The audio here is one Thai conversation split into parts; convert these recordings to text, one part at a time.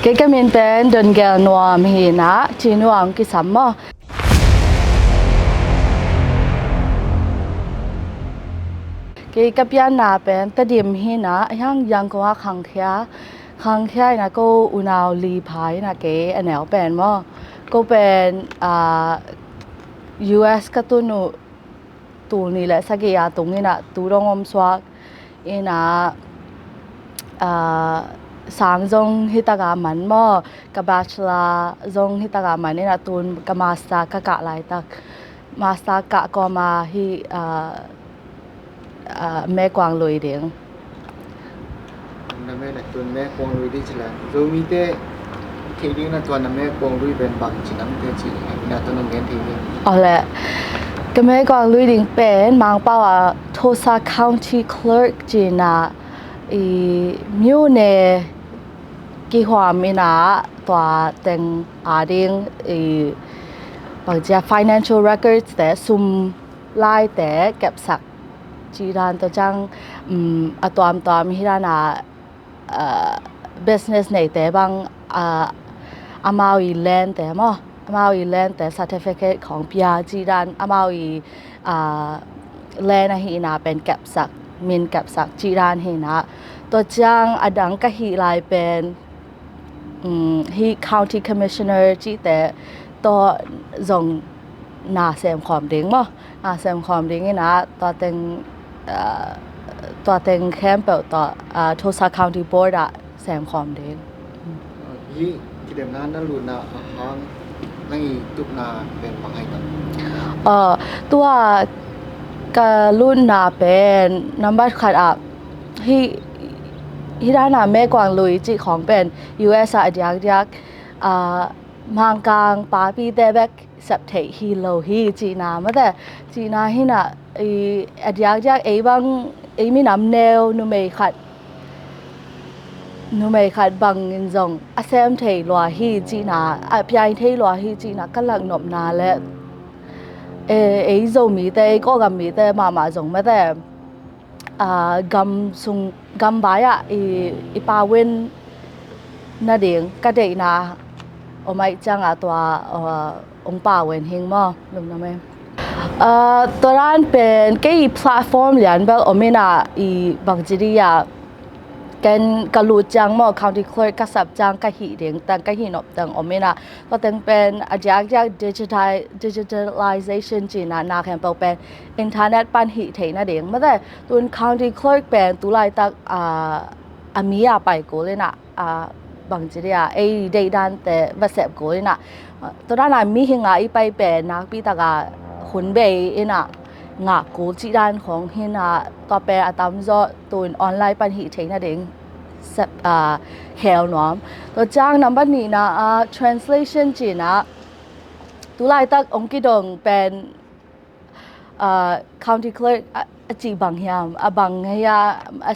cái mình bên đơn gel noa mi na chỉ noa cái sắm mà cái pian na bên ta điểm hi na yang yang ko khang khia na ko unao li phai na cái anh eo bên mà ko bên US ka tu nu tu ni la sa ge ya tung ni na tu rong om swak ina sang zong hitaga man mo ka bachelor zong hitaga man ni na tun ka master ka lai tak master ka ko ma hi me kwang loi ding na me na tun me kwang loi di chila zo mi te thi ding na tun na me kwang loi ben bang chinam te chi na tun na men thi ni ole ka me kwang loi ding pen mang pa wa Tosa County Clerk ji na miu ne kỳ hòa mi na tòa tên ding bằng chia financial records để sum lai để kẹp sạc chỉ đàn tôi chăng toàn hi ra na business này để bằng amao land để mà amao land để certificate ของ PR chỉ đàn amao land hi naเป็นkẹp sạc min kẹp sạc chỉ đàn hi naตัวจังอดังก็ฮีลายเป็นฮี county commissioner จีแต่ตัวส่งนาเซมความดิ้งมั้งนาเซมความดิ้งนี่นะตัวเต็งแคมเปิลตัวTosa County Board อะเซมความดิ้งยี่ที่เดิมนั้นนั่นรุ่นนะฮอนไม่ตุกนาเป็นบางไงกันตัวกรุ่นนาเป็นนัมเบอร์ขัดอ่ะที่ด้านแม่กวางลุยจีของเป็น US อะยักมังกางปาปีเตเบกสับเทฮีโลฮีจีนามาแต่จีนาฮินะยักบังมีน้ำเนวนูไม่ขัดบังเงินจงอาเซมเทลัวฮีจีนาพยายเทลัวฮีจีนาก็หลังหนบนาและโซมีแต่ก็กำมีแต่มาจงมาแต่กำบายอ่ะปาเวนน่าเดียงก็ได้นะไม่จังตัวองปาเวนเฮงมั้งลุงนะแม่ตัวร้านเป็นกี่แพลตฟอร์มเรียนแบบไม่น่าบางทีอ่ะกันกะลูจังมั้ง county clerk ก็สับจังก็หีเดียงแต่ก็หีนอบแต่ไม่น่าก็แต่เป็นจาก digitalization จีน่ะนาแค่เป็นอินเทอร์เน็ตปันหีเทน่าเดียงไม่แต่ตัว county clerk เป็นตัวไรตักมีไปกูเลยนะบางทีอ่ะได้ด้านแต่ว่าเสพกูเลยนะตัวด้านนั้นมีหิงไปเป็นนักปีตากาหุ่นเบย์นะงากูจีด้านของหินะต่อไปตามจอตัวออนไลน์ปันหิเทน่าเด้งเฮลน้อมตัวจ้างนับนี้นะtranslation จีนะตัวไล่ตักองค์กิดงเป็นcounty clerk จีบางยามบางเฮีย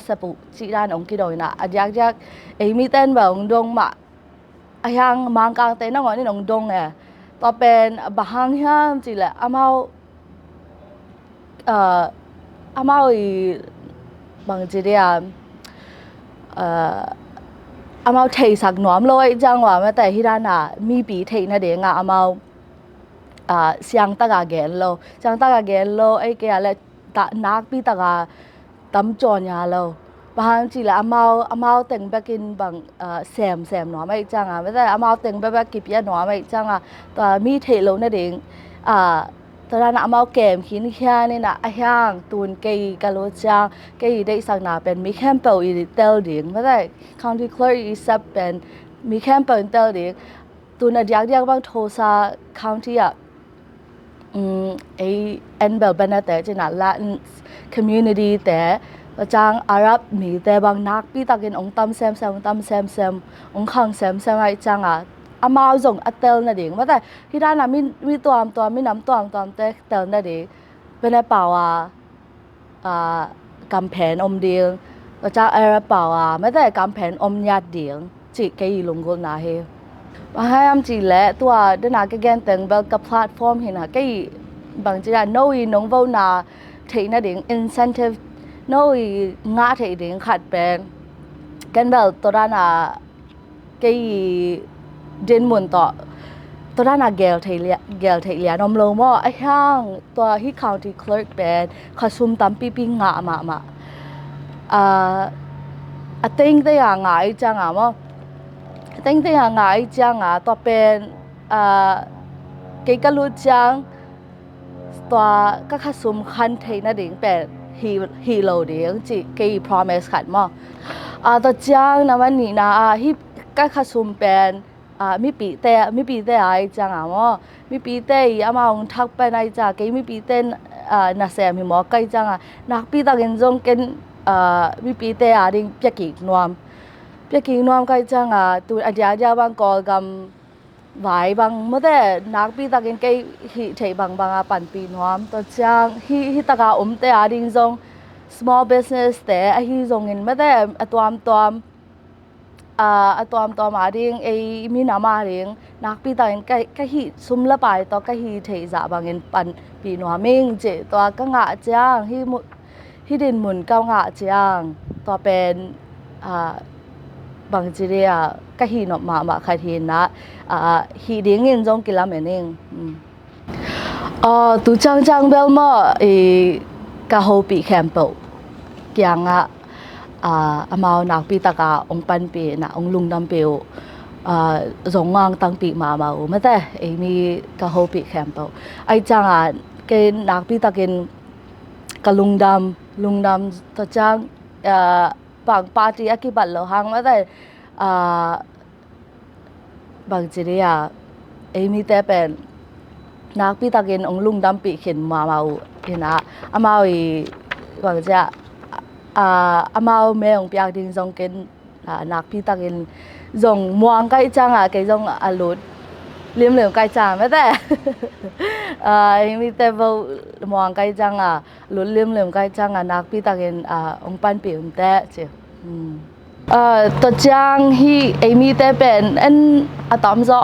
สปุจีด้านองค์กิดงนะยักมีเต้นแบบองดงมายังมังกางเต้นนั่งนี่องดงเนี่ยต่อเป็นบางยามจีแหละอามาบางทีเดียอามาเทสักหนอมเลยจังว่าแม้แต่ที่ด้านน่ะมีปีเทน่ะเดียงอามาเสียงตะกาเกลโลเสียงตะกาเกลโลแกอะไรตะนักปีตะกาตำจอนยาโลบางทีแหละอามาแต่งไปกินบางแซมหนอไม่จังแม้แต่อามาแต่งไปกินยาหนอไม่จังแต่มีเทโลน่ะเดียงตอนนั้นอามาเกมขินแค่นี่นะย่างตูนเกย์กะโลจังเกย์ได้สักหนาเป็นมีแคมเปิลอีเตลดิ่งไม่ได้ county clerk อีสับเป็นมีแคมเปิลเตลดิ่งตูนยักบางโทซา county อ่ะอันแบบเป็นแต่จีน่ะ Latin community แต่จังอาหรับมีแต่บางนักปีตะกินองตำแซมองขังแซมไอ้จังอามาจงอัตเตลนั่นเองว่าแต่ที่ด้านนั้นมีตัวมีน้ำตัวแต่เตลนั่นเองเป็นอะไรเปล่ากำแพงอมเดียงก็จะอะไรเปล่าไม่แต่กำแพงอมยาเดียงจีเกยลงกุลนาเฮว่าให้อำจีแหละตัวเดินหน้าก็แกนแต่งแบบกับแพลตฟอร์มเห็นเกยบางทีน้อยน้องว่านาเทนั่นเอง incentive น้อยงาเทเองขัดเป็นกันแบบตัวนั้น ดินมุนต่อตัวนั้นเกลเทียนอมโลมไอ้ห้างตัวที่ county clerk เป็นข้าซุ่มตำปีงะมาติ้งแต่ยังไงจังมั้งติ้งแต่ยังไงจังตัวเป็นเกี่ยวกับลูกจังตัวก็ข้าซุ่มคันเทนดิ่งเป็นฮีโร่ดิ่งจีเกี่ยว promise ขัดมั้งตัวจังนะวันนี้นะที่ก็ข้าซุ่มเป็นมีปีแต่ไอ้จังมั้งมีปีแต่อามาองทักไปในจ้าเกี่ยวมีปีแต่น่าเสียมีหมอใกล้จังนักปีตะกินจงกันมีปีแต่ดิ่งเปียกินวมใกล้จังตัวอาจารย์บางกอกำไว้บางเมื่อแต่นักปีตะกินเกี่ยวที่ใช้บางปันปีนวมตัวจังที่ตะกาแต่ดิ่งจง small business แต่ที่จงเงินเมื่อแต่ตัวมาดิ่งมีน้ำมาดิ่งนักปีตะกินก็ที่ซุ่มละไปตัวก็ที่ใช้จ่าบางเงินปันปีนวมมิ่งเจตัวก็งะจังที่ดินหมุนเก้างะจังตัวเป็นบางจีเรียก็ที่นกมาใครทีนะที่ดิ่งเงินจงกิโลเมตรนึงตัวจังเบลมาก็โฮปีแคมป์ยังอามาหนักปีตะกาองปันปีนะองลุงดำเปียวสงงางตั้งปีมาไม่ได้มีก็โฮปีแคมป์ไอ้จังเกณฑ์นักปีตะกินกลุงดำตัวจังบางปาร์ตี้อากิบัตโลหังไม่ได้บางจีเรียมีแต่เป็นนักปีตะกินองลุงดำปีเข็นมาเห็นนะอามาบางจ้าอามาแม่ของเปียกดิ่งจงกินนักปีตะกินจงม่วงใกล้จังเกจงอลุดเลี้ยงใกล้จังไม่ได้มีแต่ว่าม่วงใกล้จังลุดเลี้ยงใกล้จังนักปีตะกินองปันปีอุ่นแต่เจ้ตัวจังที่มีแต่เป็นอะตอมซอ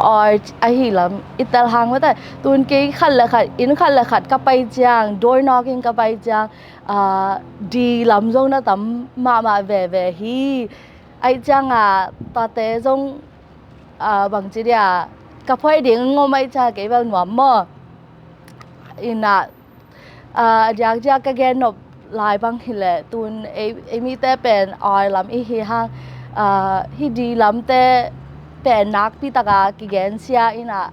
ไอฮีลำอิตาลีไม่ได้ตุนเกี่ยขัดเลยขัดอินขัดเลยขัดกับไปจังdoor knockingกับไปจังดีลำจงนะตั้มมาเวฮีไอจังตัวเตจงบางทีเดียกับพ่อเด็กงงไม่จ้าเกี่ยวกับหนวมมั่วอิน่ะอยากจะแกนบลายบางทีแหละตุนมีแต่เป็นลำฮีห้างฮีดีลำแต่เป็นนักพิตากากิเกนเซียอิน่ะ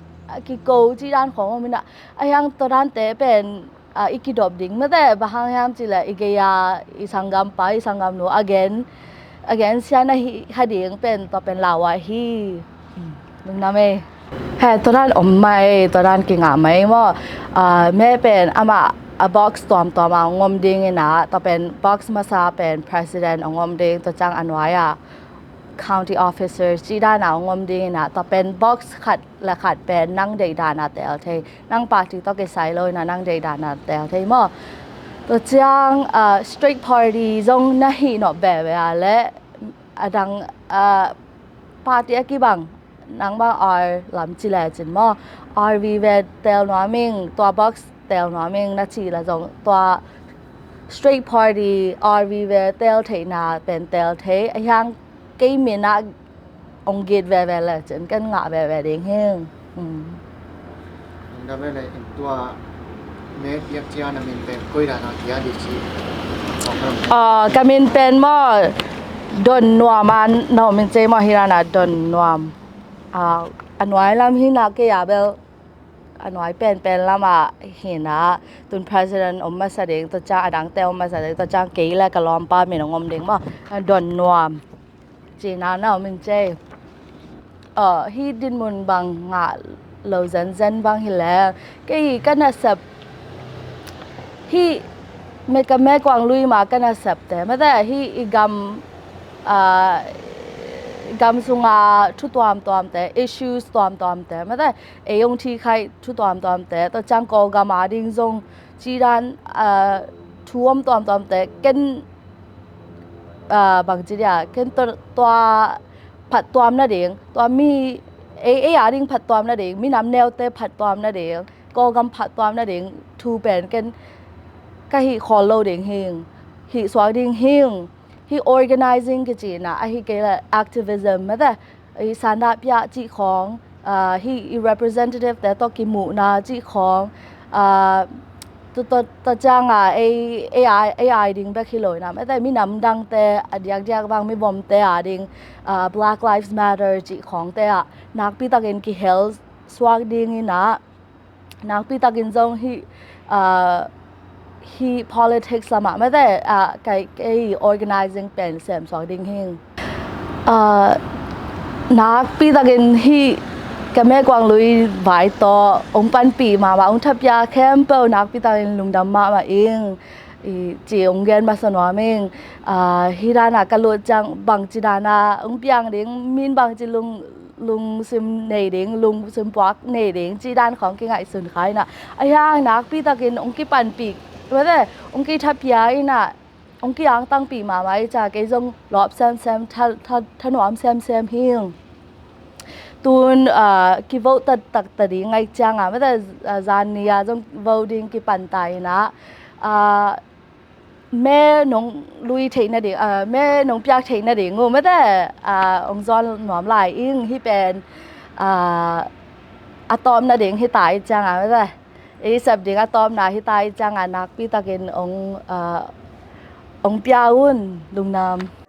กิโกจีด้านของมันน่ะไอ้ยังตัวด้านแต่เป็นอีกิดอบดิ่งไม่แต่บางอย่างจีแหละอีกอย่างสังกัมไปสังกัมโนagain เซียนะฮีดิ่งเป็นตัวเป็นลาวะฮีมึงนะเมย์ตัวด้านไม่ตัวด้านกิ่งไม่ว่าแม่เป็นอาบ็อกซ์ตัวมางมดิ่งนะตัวเป็นบ็อกซ์มาซาเป็น president งมดิ่งตัวจังอันไว้county officer จีด้านงมดิ่งนะตัวเป็นบ็อกซ์ขัดเป็นนั่งเดดานาแต่เอาเทนั่งปาร์ตี้ต้องเกสายเลยนะนั่งเดดานาแต่เอาเทมั่วตัวจังstreet party จงน่าหินอบแบบและดังปาร์ตี้กี่บังนังบางลำจีแลจินมั่ววีเวเตลนัวมิงตัวบ็อกซ์เตลนัวมิงนัดจีละจงตัว street partyวีเวเตลเทนาเป็นเตลเทยังกี่มีนักองเกตแวละจนกันงะแวเด้งเฮงดังนั้นเลยตัวเมฆยักษ์เจ้านามินเป็นคุยด้านนักยาดิชีกามินเป็นมั่วดนนัวมันนอมินเจมาฮิรานาดนนัวอันไว้ลำหินักเกียเบลอันไว้เป็นลำหินะตุน president มาแสดงตัวจ้าดังเตลมาแสดงตัวจ้าเกย์และกะลอมป้ามีน้องอมเด้งมาดนนัวจีน่าเนามินเจฮีดินมุนบางงะเราเซนบางฮิแล้วก็น่าสับฮีเมกะแม่กวางลุยมาก็น่าสับแต่ไม่ได้ฮีกำสุงทุตัวแต่ issues ตัวแต่ไม่ได้ยงที่ใครทุตัวแต่ตัวจังก็กำมาดิ่งจงจีรันท่วมตัวแต่กันบางทีเนี่ยกันตัวผัดตัวนั่นเองตัวมีดิ่งผัดตัวนั่นเองมีน้ำแนวเตะผัดตัวนั่นเองก็กำผัดตัวนั่นเองทูเป็นกันก็ฮีคอลโลดิ่งเฮงฮีสวาดิ่งเฮงhe organizing ก็จีน่ะไอ้เกี่ยวกับ activism ไม่ได้ ไอ้สันดาพิยาจีของhe representative แต่ต้องกิมูนาจีของตัวจ้างAI ดิ้งแบบคิโลนะไม่แต่มีน้ำดังแต่อยากบางไม่บอมแต่ดิ้งBlack Lives Matter จีของแต่นักพิทักษ์กิ health สวากดิ้งนะนักพิทักษ์จงhe politics ละมาไม่แต่ไอ้ organizing เป็นเสมสวากดิ้งหิงนักพิทักษ์ที่ก็แม่กวางลุยไว้ต่อองปันปีมาว่าองทับยาแคมเปิลนักพิทักษ์ลุงดำมาเองจีองเรียนมาสนว่าเองฮิรานะกะโลจังบางจีดานาองเปียงเด้งมินบางจีลุงซึมเนเด้งลุงซึมปักเนเด้งจีดานของกิงไอสุนขายนะไอ้ย่างนักพิทักษ์องกิปันปีว่าแต่องกิทับยาอีน่ะองกิยังตั้งปีมาไว้จากไอ้จงรอบแซมถนอมแซมหิงตูนกีโวตัดดิ้งไงจังไม่แต่จานนี้จงโวดิ้งกีปันไตนะแม่น้องลุยเทนนะเด็กแม่น้องเปียกเทนนะเด็กงูไม่แต่องจอนหนอมลายอิงที่เป็นอะตอมนะเด็กที่ตายจังไม่แต่ไอ้สับเด็กอะตอมนะที่ตายจังนักปีตะเกนองเปียวุ่นลุงนำ